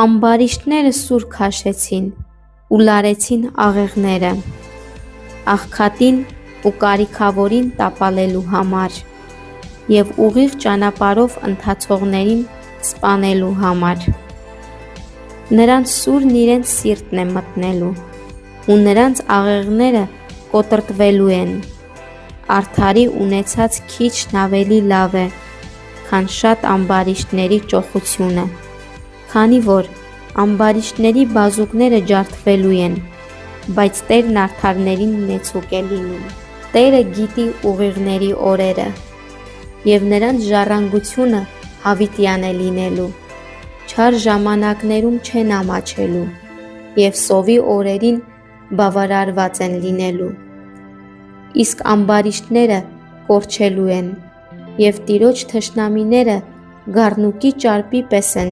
Ամբարիշտները սուր քաշեցին ու լարեցին աղեղները, աղքատին ու կարիքավորին տապալելու համար և ուղիղ ճանապարհով ընթացողներին սպանելու համար։ Նրանց սուրն իրենց սիրտն է մտնելու, ու նրանց աղեղները կոտրտվելու են։ Արդարի ունեցած քիչն ավելի լավ է, քան շատ ամբարիշտների ճոխությունը, քանի որ ամբարիշտների բազուկները ջարդվելու են, բայց Տերն արդարներին նեցուկ է լինում։ Տերը գիտի ուղիղների օրերը, և նրանց ժառանգությունը հավիտյան է լինելու, չար ժամանակներում չեն ամաչելու, և սովի օրերին բավարարված են լինելու։ Իսկ ամբարիշտները կորչելու են, և Տիրոջ թշնամիները գառնուկի ճարպի պես են